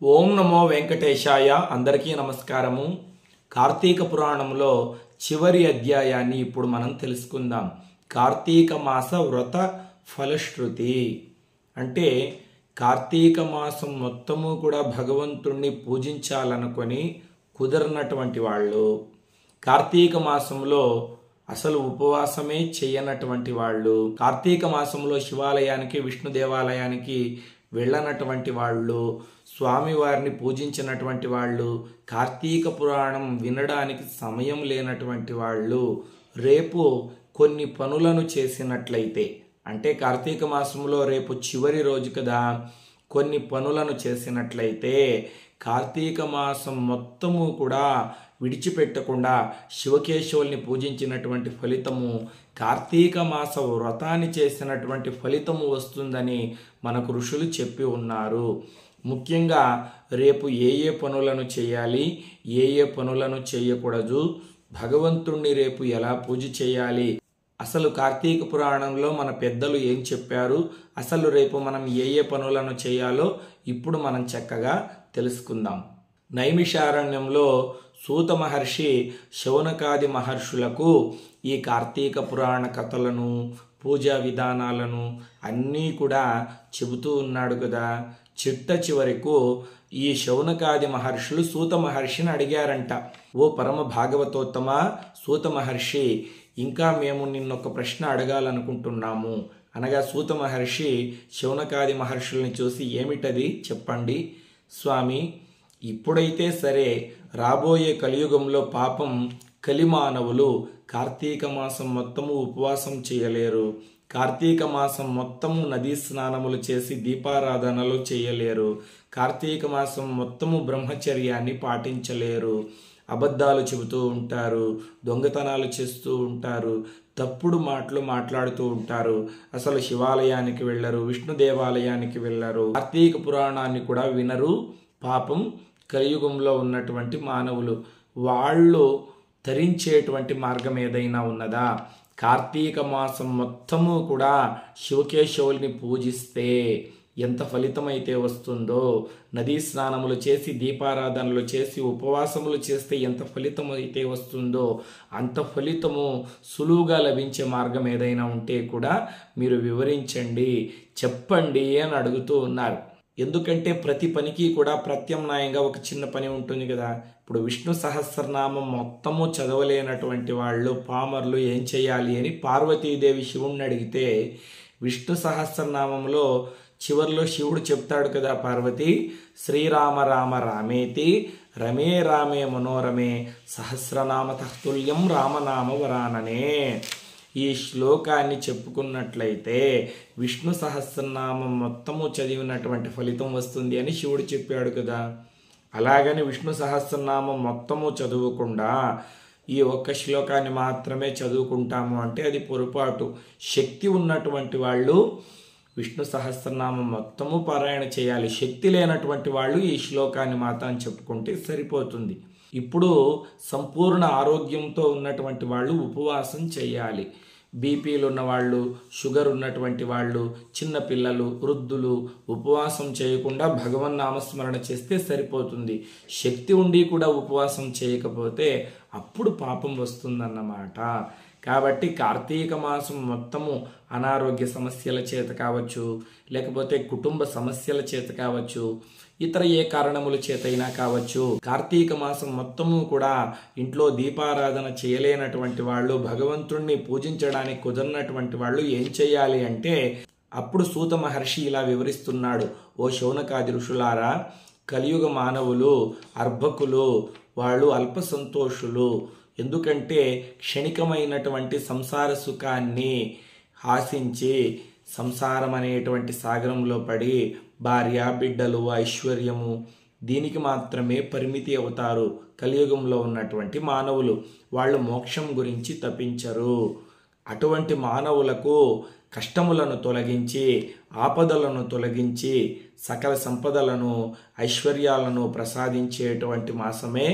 ఓం నమో వెంకటేశాయ. అందరికీ నమస్కారము. కార్తీక పురాణంలో చివరి అధ్యాయాన్ని ఇప్పుడు మనం తెలుసుకుందాం. కార్తీక మాస వ్రత ఫలశ్రుతి అంటే కార్తీక మాసం మొత్తము కూడా భగవంతుణ్ణి పూజించాలనుకొని కుదరనటువంటి వాళ్ళు, కార్తీక మాసంలో అసలు ఉపవాసమే చేయనటువంటి వాళ్ళు, కార్తీక మాసంలో శివాలయానికి విష్ణు దేవాలయానికి వెళ్ళనటువంటి వాళ్ళు, స్వామివారిని పూజించినటువంటి వాళ్ళు, కార్తీక పురాణం వినడానికి సమయం లేనటువంటి వాళ్ళు రేపు కొన్ని పనులను చేసినట్లయితే, అంటే కార్తీక మాసంలో రేపు చివరి రోజు కదా, కొన్ని పనులను చేసినట్లయితే కార్తీక మాసం మొత్తము కూడా విడిచిపెట్టకుండా శివకేశవుల్ని పూజించినటువంటి ఫలితము, కార్తీక మాస వ్రతాన్ని చేసినటువంటి ఫలితము వస్తుందని మనకు ఋషులు చెప్పి ఉన్నారు. ముఖ్యంగా రేపు ఏ ఏ పనులను చేయాలి, ఏ ఏ పనులను చేయకూడదు, భగవంతుణ్ణి రేపు ఎలా పూజ చేయాలి, అసలు కార్తీక పురాణంలో మన పెద్దలు ఏం చెప్పారు, అసలు రేపు మనం ఏ ఏ పనులను చేయాలో ఇప్పుడు మనం చక్కగా తెలుసుకుందాం. నైమిషారణ్యంలో సూత మహర్షి శౌనకాది మహర్షులకు ఈ కార్తీక పురాణ కథలను, పూజా విధానాలను అన్నీ కూడా చెబుతూ ఉన్నాడు కదా. చిట్ట చివరకు ఈ శౌనకాది మహర్షులు సూత మహర్షిని అడిగారంట, ఓ పరమ భాగవతోత్తమ సూత మహర్షి, ఇంకా మేము నిన్నొక ప్రశ్న అడగాలనుకుంటున్నాము అనగా సూత మహర్షి శౌనకాది మహర్షుల్ని చూసి, ఏమిటది చెప్పండి స్వామి. ఇప్పుడైతే సరే, రాబోయే కలియుగంలో పాపం కలిమానవులు కార్తీక మాసం మొత్తము ఉపవాసం చేయలేరు, కార్తీక మాసం మొత్తము నదీ స్నానములు చేసి దీపారాధనలు చేయలేరు, కార్తీక మాసం మొత్తము బ్రహ్మచర్యాన్ని పాటించలేరు, అబద్ధాలు చెబుతూ ఉంటారు, దొంగతనాలు చేస్తూ ఉంటారు, తప్పుడు మాటలు మాట్లాడుతూ ఉంటారు, అసలు శివాలయానికి వెళ్ళరు, విష్ణు దేవాలయానికి వెళ్ళరు, కార్తీక పురాణాన్ని కూడా వినరు. పాపం కలియుగంలో ఉన్నటువంటి మానవులు వాళ్ళు ధరించేటువంటి మార్గం ఏదైనా ఉన్నదా? కార్తీక మాసం మొత్తము కూడా శివకేశవుల్ని పూజిస్తే ఎంత ఫలితమైతే వస్తుందో, నదీ స్నానములు చేసి దీపారాధనలు చేసి ఉపవాసములు చేస్తే ఎంత ఫలితం అయితే వస్తుందో, అంత ఫలితము సులువుగా లభించే మార్గం ఏదైనా ఉంటే కూడా మీరు వివరించండి, చెప్పండి అని అడుగుతూ ఉన్నారు. ఎందుకంటే ప్రతి పనికి కూడా ప్రత్యామ్నాయంగా ఒక చిన్న పని ఉంటుంది కదా. ఇప్పుడు విష్ణు సహస్రనామం మొత్తము చదవలేనటువంటి వాళ్ళు, పామర్లు ఏం చేయాలి అని పార్వతీదేవి శివుణ్ణి అడిగితే, విష్ణు సహస్రనామంలో చివరిలో శివుడు చెప్తాడు కదా, పార్వతి శ్రీరామ రామ రామేతి రమే రామే మనోరమే సహస్రనామ తతుల్యం రామనామ వరాననే. ఈ శ్లోకాన్ని చెప్పుకున్నట్లయితే విష్ణు సహస్రనామం మొత్తము చదివినటువంటి ఫలితం వస్తుంది అని శివుడు చెప్పాడు కదా. అలాగని విష్ణు సహస్రనామం మొత్తము చదువుకుండా ఈ ఒక్క శ్లోకాన్ని మాత్రమే చదువుకుంటాము అంటే అది పొరపాటు. శక్తి ఉన్నటువంటి వాళ్ళు విష్ణు సహస్రనామం మొత్తము పారాయణ చేయాలి, శక్తి లేనటువంటి వాళ్ళు ఈ శ్లోకాన్ని మాత్రం చెప్పుకుంటే సరిపోతుంది. ఇప్పుడు సంపూర్ణ ఆరోగ్యంతో ఉన్నటువంటి వాళ్ళు ఉపవాసం చేయాలి. బీపీలు ఉన్నవాళ్ళు, షుగర్ ఉన్నటువంటి వాళ్ళు, చిన్నపిల్లలు, వృద్ధులు ఉపవాసం చేయకుండా భగవన్ నామస్మరణ చేస్తే సరిపోతుంది. శక్తి ఉండి కూడా ఉపవాసం చేయకపోతే అప్పుడు పాపం వస్తుందన్నమాట. కాబట్టి కార్తీక మాసం మొత్తము అనారోగ్య సమస్యల చేత కావచ్చు, లేకపోతే కుటుంబ సమస్యల చేత కావచ్చు, ఇతర ఏ కారణముల చేతైనా కావచ్చు, కార్తీక మాసం మొత్తము కూడా ఇంట్లో దీపారాధన చేయలేనటువంటి వాళ్ళు, భగవంతుణ్ణి పూజించడానికి కుదరనటువంటి వాళ్ళు ఏం చేయాలి అంటే, అప్పుడు సూత మహర్షి ఇలా వివరిస్తున్నాడు, ఓ శౌనకాది ఋషులారా, కలియుగ మానవులు అర్భకులు, వాళ్ళు అల్ప సంతోషులు. ఎందుకంటే క్షణికమైనటువంటి సంసార సుఖాన్ని ఆశించి సంసారం అనేటువంటి సాగరంలో పడి భార్య, బిడ్డలు, ఐశ్వర్యము దీనికి మాత్రమే పరిమితి అవుతారు కలియుగంలో ఉన్నటువంటి మానవులు. వాళ్ళు మోక్షం గురించి తపించరు. అటువంటి మానవులకు కష్టములను తొలగించి, ఆపదలను తొలగించి, సకల సంపదలను, ఐశ్వర్యాలను ప్రసాదించేటువంటి మాసమే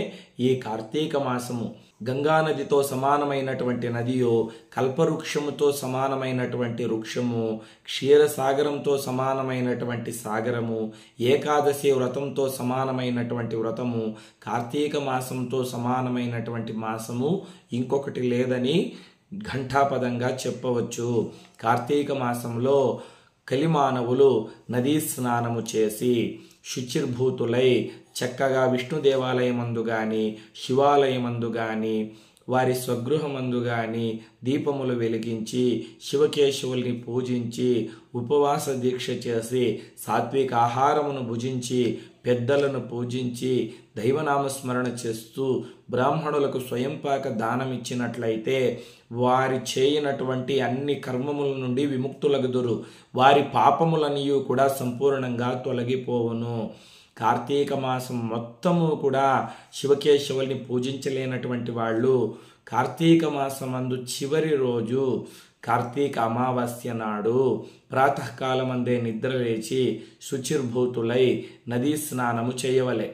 ఈ కార్తీక మాసము. గంగానదితో సమానమైనటువంటి నదియు, కల్పవృక్షముతో సమానమైనటువంటి వృక్షము, క్షీరసాగరంతో సమానమైనటువంటి సాగరము, ఏకాదశి వ్రతంతో సమానమైనటువంటి వ్రతము, కార్తీక మాసంతో సమానమైనటువంటి మాసము ఇంకొకటి లేదని ఘంటాపదంగా చెప్పవచ్చు. కార్తీక మాసంలో కలిమానవులు నదీ స్నానము చేసి శుచిర్భూతులై చక్కగా విష్ణు దేవాలయమందు గాని, శివాలయమందు గాని, వారి స్వగృహమందు గాని దీపములు వెలిగించి శివకేశవుల్ని పూజించి ఉపవాస దీక్ష చేసి సాత్విక ఆహారమును భుజించి పెద్దలను పూజించి దైవనామస్మరణ చేస్తూ బ్రాహ్మణులకు స్వయంపాక దానం ఇచ్చినట్లయితే వారి చేయనటువంటి అన్ని కర్మముల నుండి విముక్తులగుదురు. వారి పాపములనియు కూడా సంపూర్ణంగా తొలగిపోవును. కార్తీక మాసం మొత్తము కూడా శివకేశవుల్ని పూజించలేనటువంటి వాళ్ళు కార్తీక మాసమందు చివరి రోజు కార్తీక అమావాస్య నాడు ప్రాతకాలమందే నిద్రలేచి శుచిర్భూతులై నదీ స్నానము చేయవలె.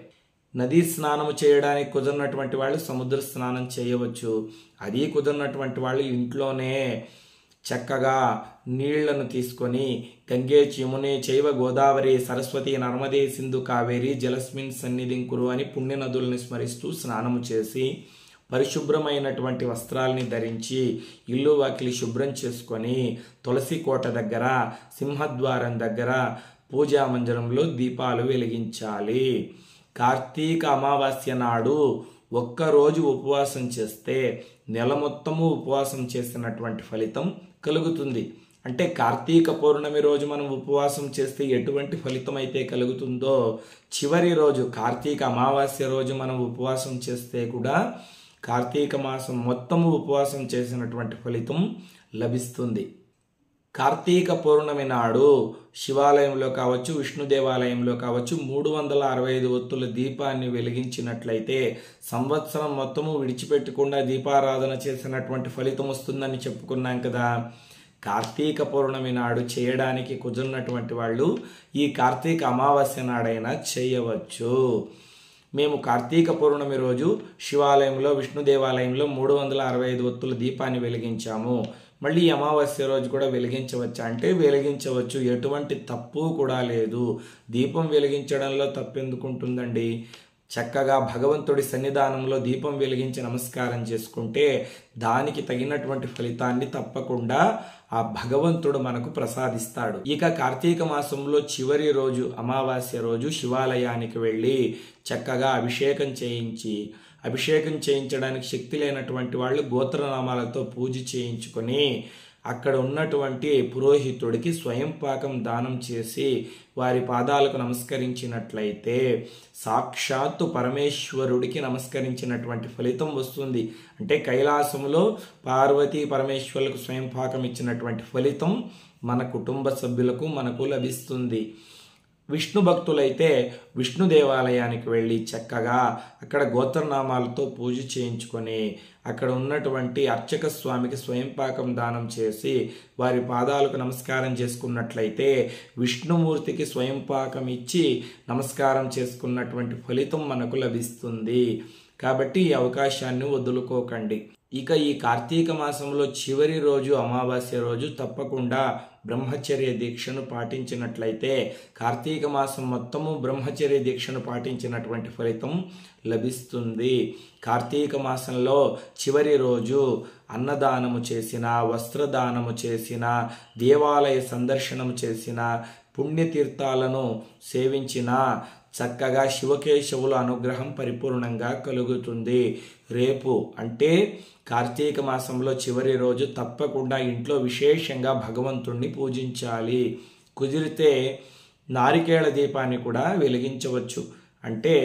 నదీ స్నానము చేయడానికి కుదరనటువంటి వాళ్ళు సముద్ర స్నానం చేయవచ్చు. అది కుదరనటువంటి వాళ్ళు ఇంట్లోనే చక్కగా నీళ్లను తీసుకొని గంగే యమునే చైవ గోదావరి సరస్వతి నర్మదే సింధు కావేరి జలస్మిన్ సన్నిధిం కురు అని పుణ్య నదుల్ని స్మరిస్తూ స్నానము చేసి పరిశుభ్రమైనటువంటి వస్త్రాలని ధరించి ఇల్లు వాకిలి శుభ్రం చేసుకొని తులసి కోట దగ్గర, సింహద్వారం దగ్గర, పూజా మందిరంలో దీపాలు వెలిగించాలి. కార్తీక అమావాస్య నాడు ఒక్కరోజు ఉపవాసం చేస్తే నెల మొత్తము ఉపవాసం చేసినటువంటి ఫలితం కలుగుతుంది. అంటే కార్తీక పౌర్ణమి రోజు మనం ఉపవాసం చేస్తే ఎటువంటి ఫలితం అయితే కలుగుతుందో, చివరి రోజు కార్తీక అమావాస్య రోజు మనం ఉపవాసం చేస్తే కూడా కార్తీక మాసం మొత్తము ఉపవాసం చేసినటువంటి ఫలితం లభిస్తుంది. కార్తీక పౌర్ణమి నాడు శివాలయంలో కావచ్చు, విష్ణు దేవాలయంలో కావచ్చు 365 ఒత్తుల దీపాన్ని వెలిగించినట్లయితే సంవత్సరం మొత్తము విడిచిపెట్టకుండా దీపారాధన చేసినటువంటి ఫలితం వస్తుందని చెప్పుకున్నాం కదా. కార్తీక పౌర్ణమి నాడు చేయడానికి కుదిరినటువంటి వాళ్ళు ఈ కార్తీక అమావాస్య నాడైనా చేయవచ్చు. మేము కార్తీక పౌర్ణమి రోజు శివాలయంలో, విష్ణు దేవాలయంలో 365 ఒత్తుల దీపాన్ని వెలిగించాము. మళ్ళీ అమావాస్య రోజు కూడా వెలిగించవచ్చు అంటే వెలిగించవచ్చు, ఎటువంటి తప్పు కూడా లేదు. దీపం వెలిగించడంలో తప్పెందుకుంటుందండి? చక్కగా భగవంతుడి సన్నిధానంలో దీపం వెలిగించి నమస్కారం చేసుకుంటే దానికి తగినటువంటి ఫలితాన్ని తప్పకుండా ఆ భగవంతుడు మనకు ప్రసాదిస్తాడు. ఇక కార్తీక మాసంలో చివరి రోజు అమావాస్య రోజు శివాలయానికి వెళ్ళి చక్కగా అభిషేకం చేయించడానికి శక్తి లేనటువంటి వాళ్ళు గోత్రనామాలతో పూజ చేయించుకొని అక్కడ ఉన్నటువంటి పురోహితుడికి స్వయం పాకం దానం చేసి వారి పాదాలకు నమస్కరించినట్లయితే సాక్షాత్తు పరమేశ్వరుడికి నమస్కరించినటువంటి ఫలితం వస్తుంది. అంటే కైలాసములో పార్వతీ పరమేశ్వరులకు స్వయం పాకం ఇచ్చినటువంటి ఫలితం మన కుటుంబ సభ్యులకు మనకు లభిస్తుంది. విష్ణు భక్తులైతే విష్ణు దేవాలయానికి వెళ్ళి చక్కగా అక్కడ గోత్రనామాలతో పూజ చేయించుకొని అక్కడ ఉన్నటువంటి అర్చక స్వామికి స్వయంపాకం దానం చేసి వారి పాదాలకు నమస్కారం చేసుకున్నట్లయితే విష్ణుమూర్తికి స్వయంపాకం ఇచ్చి నమస్కారం చేసుకున్నటువంటి ఫలితం మనకు లభిస్తుంది. కాబట్టి ఈ అవకాశాన్ని వదులుకోకండి. ఇక ఈ కార్తీక మాసంలో చివరి రోజు అమావాస్య రోజు తప్పకుండా బ్రహ్మచర్య దీక్షను పాటించినట్లయితే కార్తీక మాసం మొత్తము బ్రహ్మచర్య దీక్షను పాటించినటువంటి ఫలితం లభిస్తుంది. కార్తీక మాసంలో చివరి రోజు అన్నదానము చేసిన, వస్త్రదానము చేసిన, దేవాలయ సందర్శనము చేసిన, పుణ్యతీర్థాలను సేవించిన చక్కగా శివకేశవుల అనుగ్రహం పరిపూర్ణంగా కలుగుతుంది. రేపు అంటే కార్తీక మాసంలో చివరి రోజు తప్పకుండా ఇంట్లో విశేషంగా భగవంతుణ్ణి పూజించాలి. కుదిరితే నారికేళ దీపాన్ని కూడా వెలిగించవచ్చు. అంటే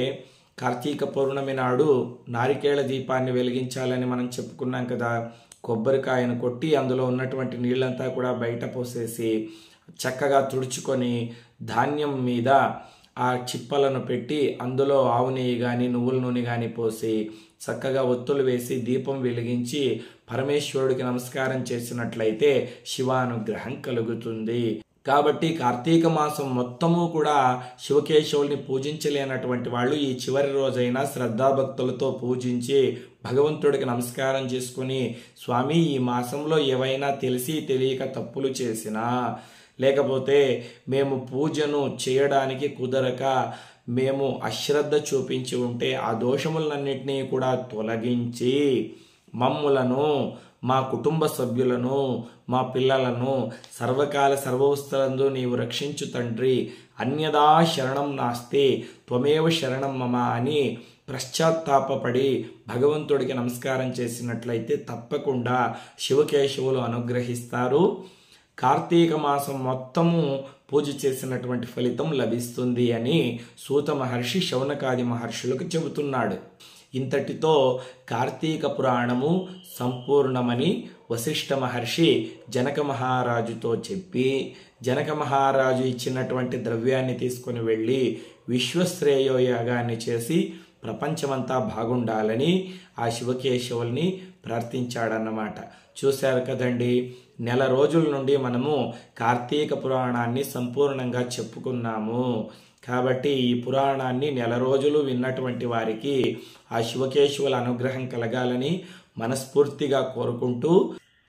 కార్తీక పౌర్ణమి నాడు నారికేళ దీపాన్ని వెలిగించాలని మనం చెప్పుకున్నాం కదా. కొబ్బరికాయను కొట్టి అందులో ఉన్నటువంటి నీళ్ళంతా కూడా బయట పోసేసి చక్కగా తుడుచుకొని ధాన్యం మీద ఆ చిప్పలను పెట్టి అందులో ఆవు నెయ్యి కానీ నువ్వుల నూనె కానీ పోసి చక్కగా ఒత్తులు వేసి దీపం వెలిగించి పరమేశ్వరుడికి నమస్కారం చేసినట్లయితే శివానుగ్రహం కలుగుతుంది. కాబట్టి కార్తీక మాసం మొత్తము కూడా శివకేశవుల్ని పూజించలేనటువంటి వాళ్ళు ఈ చివరి రోజైనా శ్రద్ధాభక్తులతో పూజించి భగవంతుడికి నమస్కారం చేసుకుని, స్వామి ఈ మాసంలో ఏవైనా తెలిసి తెలియక తప్పులు చేసినా, లేకపోతే మేము పూజను చేయడానికి కుదరక మేము అశ్రద్ధ చూపించి ఉంటే ఆ దోషములన్నింటినీ కూడా తొలగించి మమ్ములను, మా కుటుంబ సభ్యులను, మా పిల్లలను సర్వకాల సర్వవస్థలందు నీవు రక్షించు తండ్రి, అన్యదా శరణం నాస్తి త్వమేవ శరణం మమ అని పశ్చాత్తాపడి భగవంతుడికి నమస్కారం చేసినట్లయితే తప్పకుండా శివకేశవులు అనుగ్రహిస్తారు. కార్తీక మాసం మొత్తము పూజ చేసినటువంటి ఫలితం లభిస్తుంది అని సూత మహర్షి శౌనకాది మహర్షులకు చెబుతున్నాడు. ఇంతటితో కార్తీక పురాణము సంపూర్ణమని వశిష్ఠ మహర్షి జనక మహారాజుతో చెప్పి, జనక మహారాజు ఇచ్చినటువంటి ద్రవ్యాన్ని తీసుకుని వెళ్ళి విశ్వశ్రేయో యాగాన్ని చేసి ప్రపంచమంతా బాగుండాలని ఆ శివకేశవుల్ని ప్రార్థించాడన్నమాట. చూశారు కదండి, నెల రోజుల నుండి మనము కార్తీక పురాణాన్ని సంపూర్ణంగా చెప్పుకున్నాము. కాబట్టి ఈ పురాణాన్ని నెల రోజులు విన్నటువంటి వారికి ఆ శివకేశవుల అనుగ్రహం కలగాలని మనస్ఫూర్తిగా కోరుకుంటూ,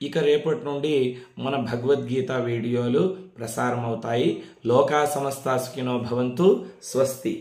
ఇక రేపటి నుండి మన భగవద్గీత వీడియోలు ప్రసారం అవుతాయి. లోకా సమస్తా సుఖినో భవంతు. స్వస్తి.